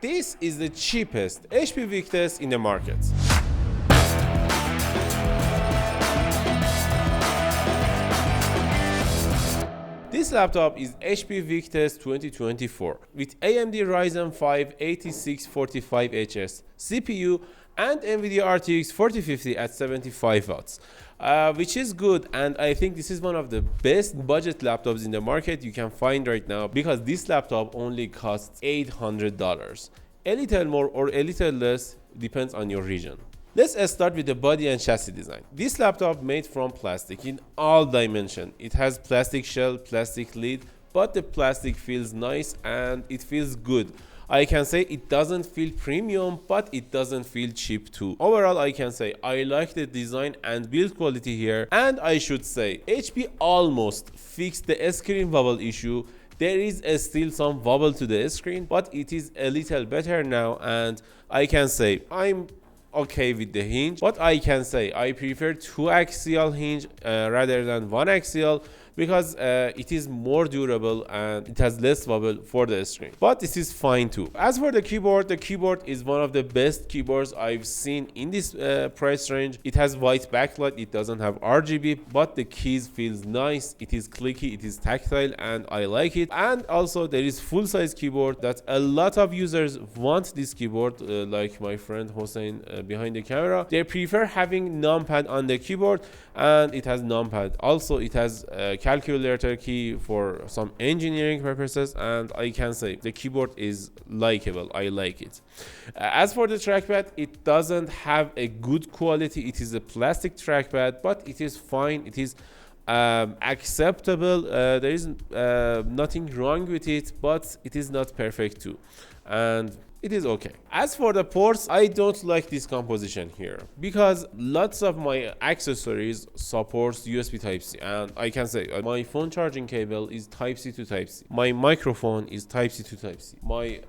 This is the cheapest HP Victus in the market. This laptop is HP Victus 2024 with AMD Ryzen 5 8645HS CPU and NVIDIA RTX 4050 at 75 watts, which is good, and I think this is one of the best budget laptops in the market you can find right now, because this laptop only costs $800. A little more or a little less depends on your region. Let's start with the body and chassis design. This laptop made from plastic in all dimensions. It has plastic shell, plastic lid, but the plastic feels nice and it feels good. I can say it doesn't feel premium, but it doesn't feel cheap too. Overall, I can say I like the design and build quality here, and I should say HP almost fixed the screen wobble issue. There is still some wobble to the screen, but it is a little better now, and I can say I'm okay with the hinge, but I can say I prefer 2-axial hinge rather than 1-axial, because it is more durable and it has less wobble for the screen, but this is fine too. As for the keyboard is one of the best keyboards I've seen in this price range. It has white backlight, it doesn't have RGB, but the keys feels nice, it is clicky, it is tactile, and I like it. And also there is full-size keyboard that a lot of users want this keyboard, like my friend Hossein behind the camera. They prefer having numpad on the keyboard, and it has numpad. Also it has calculator key for some engineering purposes, and I can say the keyboard is likable. I like it. As for the trackpad, it doesn't have a good quality. It is a plastic trackpad, but it is fine. It is acceptable. There is nothing wrong with it, but it is not perfect too, and it is okay. As for the ports, I don't like this composition here, because lots of my accessories supports USB Type-C, and I can say my phone charging cable is Type-C to Type-C. My microphone is Type-C to Type-C. My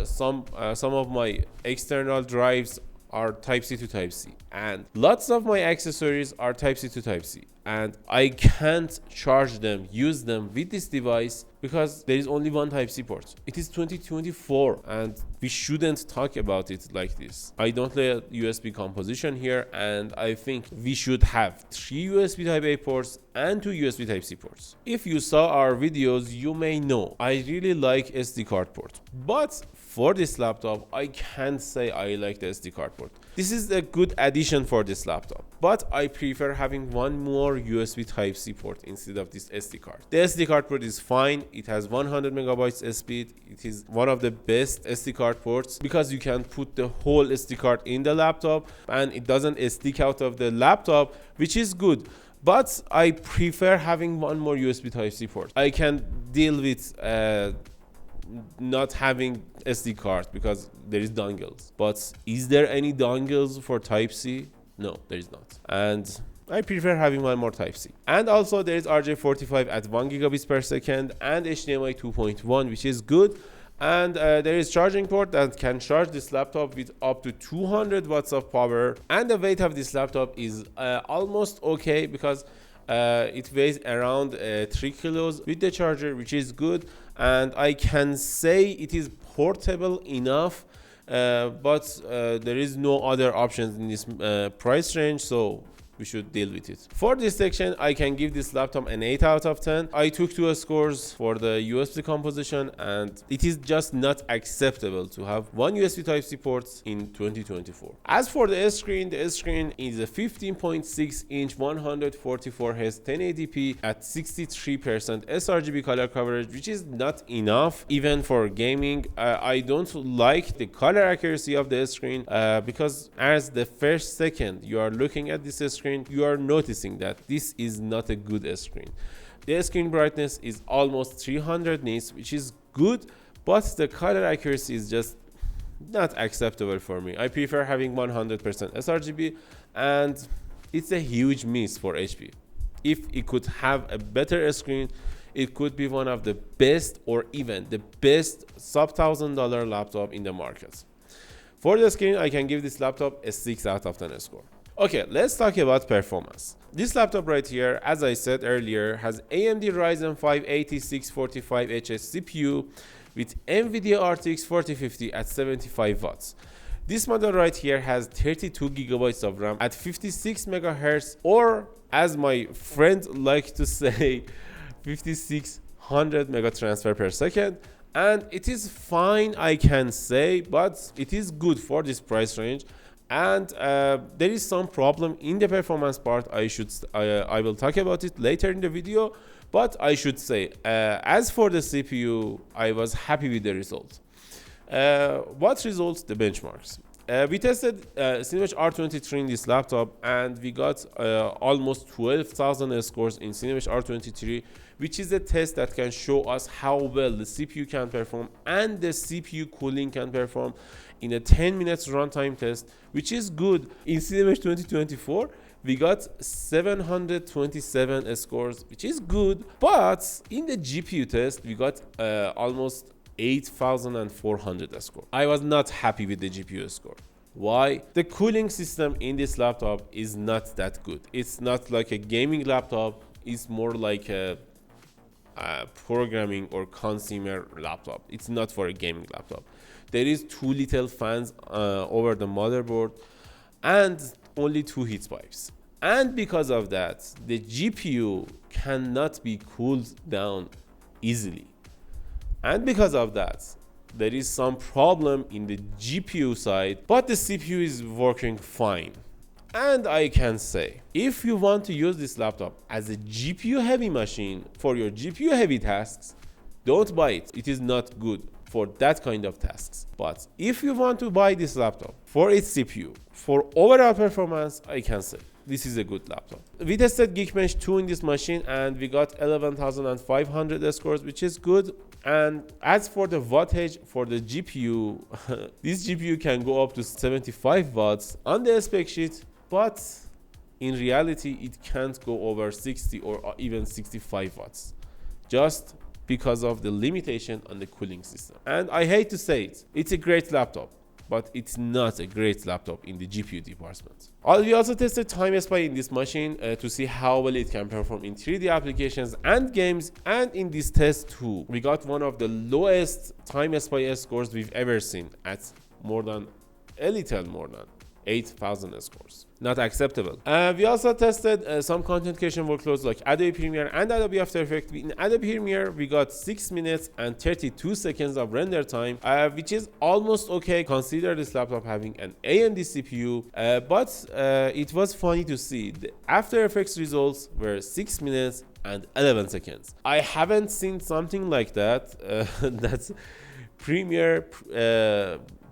some of my external drives are Type-C to Type-C, and lots of my accessories are Type-C to Type-C, and I can't charge them, use them with this device, because there is only one Type-C port. It is 2024, and we shouldn't talk about it like this. I don't like USB composition here, and I think we should have 3 USB Type-A ports and 2 USB Type-C ports. If you saw our videos, you may know I really like SD card port, but for this laptop, I can't say I like the SD card port. This is a good addition for this laptop, but I prefer having one more USB Type-C port instead of this SD card. The SD card port is fine. It has 100 megabytes speed. It is one of the best SD card ports, because you can put the whole SD card in the laptop and it doesn't stick out of the laptop, which is good. But I prefer having one more USB Type-C port. I can deal with not having SD card because there is dongles. But is there any dongles for Type-C? No, there is not. And I prefer having one more Type-C. And also there is RJ45 at 1 gigabits per second and HDMI 2.1, which is good. And there is charging port that can charge this laptop with up to 200 watts of power. And the weight of this laptop is almost okay, because it weighs around 3 kilos with the charger, which is good. And I can say it is portable enough, but there is no other options in this price range, so we should deal with it. For this section, I can give this laptop an 8 out of 10. I took 2 scores for the USB composition, and it is just not acceptable to have one USB Type-C port in 2024. As for the screen is a 15.6 inch 144 Hz 1080p at 63% sRGB color coverage, which is not enough even for gaming. I don't like the color accuracy of the screen, because as the first second you are looking at this screen, you are noticing that this is not a good screen. The screen brightness is almost 300 nits, which is good, but the color accuracy is just not acceptable for me. I prefer having 100% sRGB, and it's a huge miss for HP. If it could have a better screen, it could be one of the best, or even the best sub $1,000 laptop in the market. For the screen, I can give this laptop a 6 out of 10 score. Okay, let's talk about performance. This laptop right here, as I said earlier, has AMD Ryzen 5 8645HS CPU with NVIDIA RTX 4050 at 75 watts. This model right here has 32 gigabytes of RAM at 56 megahertz, or as my friend like to say, 5600 mega transfer per second. And it is fine, I can say, but it is good for this price range. And there is some problem in the performance part. I will talk about it later in the video, but I should say, as for the CPU, I was happy with the result. What results? The benchmarks. We tested Cinebench R23 in this laptop, and we got almost 12,000 scores in Cinebench R23, which is a test that can show us how well the CPU can perform and the CPU cooling can perform in a 10 minutes runtime test, which is good. In Cinebench 2024, we got 727 scores, which is good, but in the GPU test, we got almost 8,400 score. I was not happy with the GPU score. Why? The cooling system in this laptop is not that good. It's not like a gaming laptop. It's more like a programming or consumer laptop. It's not for a gaming laptop. There is too little fans over the motherboard and only 2 heat pipes. And because of that, the GPU cannot be cooled down easily. And because of that, there is some problem in the GPU side, but the CPU is working fine. And I can say, if you want to use this laptop as a GPU heavy machine for your GPU heavy tasks, don't buy it. It is not good for that kind of tasks. But if you want to buy this laptop for its CPU, for overall performance, I can say this is a good laptop. We tested Geekbench 2 in this machine and we got 11,500 scores, which is good. And as for the wattage for the GPU, this GPU can go up to 75 watts on the spec sheet, but in reality, it can't go over 60 or even 65 watts, just because of the limitation on the cooling system. And I hate to say it, it's a great laptop, but it's not a great laptop in the GPU department. We also tested time SPI in this machine to see how well it can perform in 3D applications and games. And in this test too, we got one of the lowest time SPI scores we've ever seen at a little more than 8,000 scores. Not acceptable. We also tested some content creation workloads like Adobe Premiere and Adobe After Effects. In Adobe Premiere, we got 6 minutes and 32 seconds of render time, which is almost okay. Consider this laptop having an AMD CPU, but it was funny to see the After Effects results were 6 minutes and 11 seconds. I haven't seen something like that. That's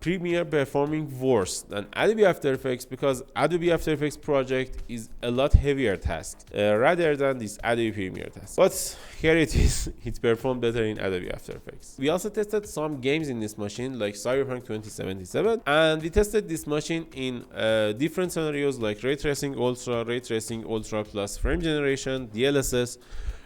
Premiere performing worse than Adobe After Effects, because Adobe After Effects project is a lot heavier task rather than this Adobe Premiere task. But here it is, it performed better in Adobe After Effects. We also tested some games in this machine like Cyberpunk 2077, and we tested this machine in different scenarios like Ray Tracing Ultra plus frame generation, DLSS,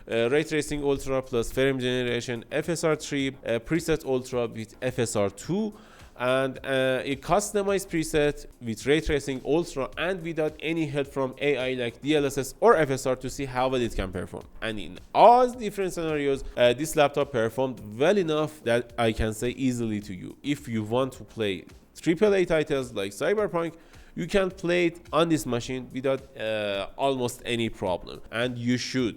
Ray Tracing Ultra plus frame generation, FSR3, preset Ultra with FSR2, and a customized preset with Ray Tracing Ultra and without any help from AI like DLSS or FSR to see how well it can perform. And in all different scenarios, this laptop performed well enough that I can say easily to you, if you want to play AAA titles like Cyberpunk, you can play it on this machine without almost any problem. And you should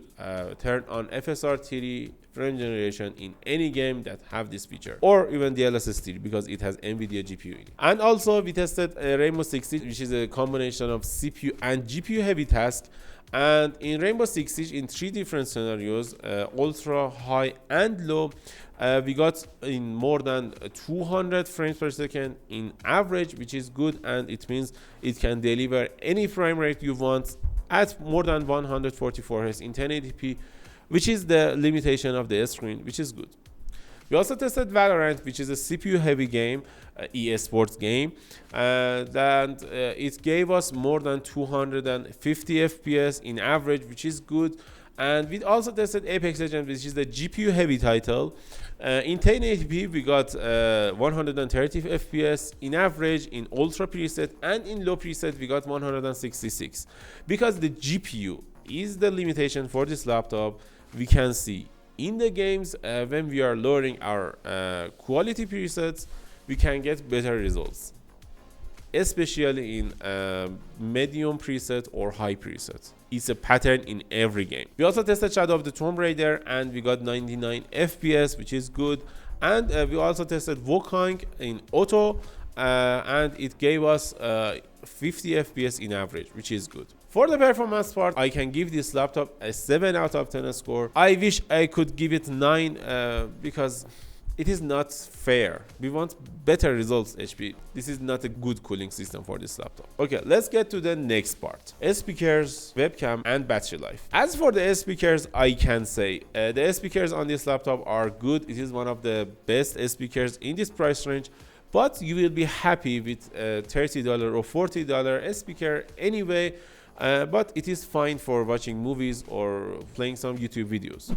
turn on FSR3 frame generation in any game that have this feature, or even DLSS 3 because it has NVIDIA GPU in it. And also we tested Rainbow Six Siege, which is a combination of CPU and GPU heavy task. And in Rainbow Six Siege, in 3 different scenarios, ultra, high and low, we got in more than 200 frames per second in average, which is good, and it means it can deliver any frame rate you want at more than 144 Hz in 1080p, which is the limitation of the screen, which is good. We also tested Valorant, which is a CPU heavy game, EA Sports game, and it gave us more than 250 FPS in average, which is good. And we also tested Apex Legends, which is the GPU heavy title. In 1080p, we got 130 FPS in average, in ultra preset, and in low preset, we got 166. Because the GPU is the limitation for this laptop, we can see in the games, when we are lowering our quality presets, we can get better results, especially in medium preset or high preset. It's a pattern in every game. We also tested Shadow of the Tomb Raider and we got 99 FPS, which is good. And we also tested Wukong in auto and it gave us 50 FPS in average, which is good. For the performance part, I can give this laptop a 7 out of 10 score. I wish I could give it 9 because it is not fair. We want better results, HP. This is not a good cooling system for this laptop. Okay, let's get to the next part. Speakers, webcam, and battery life. As for the speakers, I can say the speakers on this laptop are good. It is one of the best speakers in this price range, but you will be happy with $30 or $40 speaker anyway, but it is fine for watching movies or playing some YouTube videos.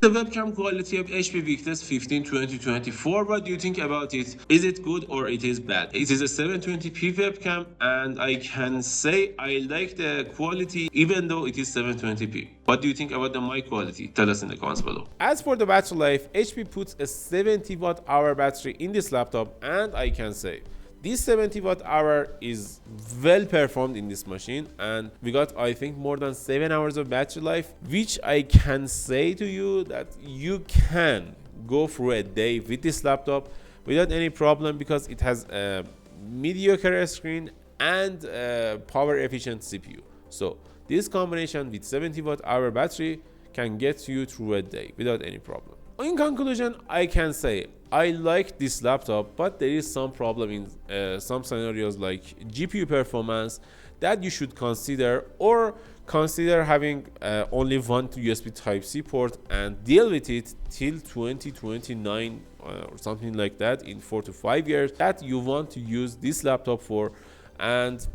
The webcam quality of HP Victus 15 2024, what do you think about it? Is it good or it is bad? It is a 720p webcam and I can say I like the quality even though it is 720p. What do you think about the mic quality? Tell us in the comments below. As for the battery life, HP puts a 70 watt-hour battery in this laptop and I can say this 70 watt-hour is well performed in this machine and we got I think more than 7 hours of battery life, which I can say to you that you can go through a day with this laptop without any problem because it has a mediocre screen and a power efficient CPU. So this combination with 70 watt-hour battery can get you through a day without any problem. In conclusion, I can say I like this laptop, but there is some problem in some scenarios like GPU performance that you should consider, or consider having only one USB Type-C port and deal with it till 2029 or something like that, in 4 to 5 years that you want to use this laptop for. And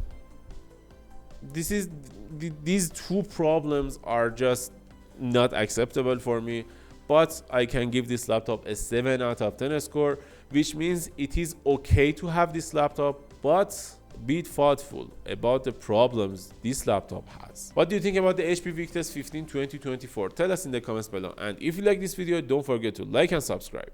these two problems are just not acceptable for me. But I can give this laptop a 7 out of 10 score, which means it is okay to have this laptop, but be thoughtful about the problems this laptop has. What do you think about the HP Victus 15 2024? Tell us in the comments below. And if you like this video, don't forget to like and subscribe.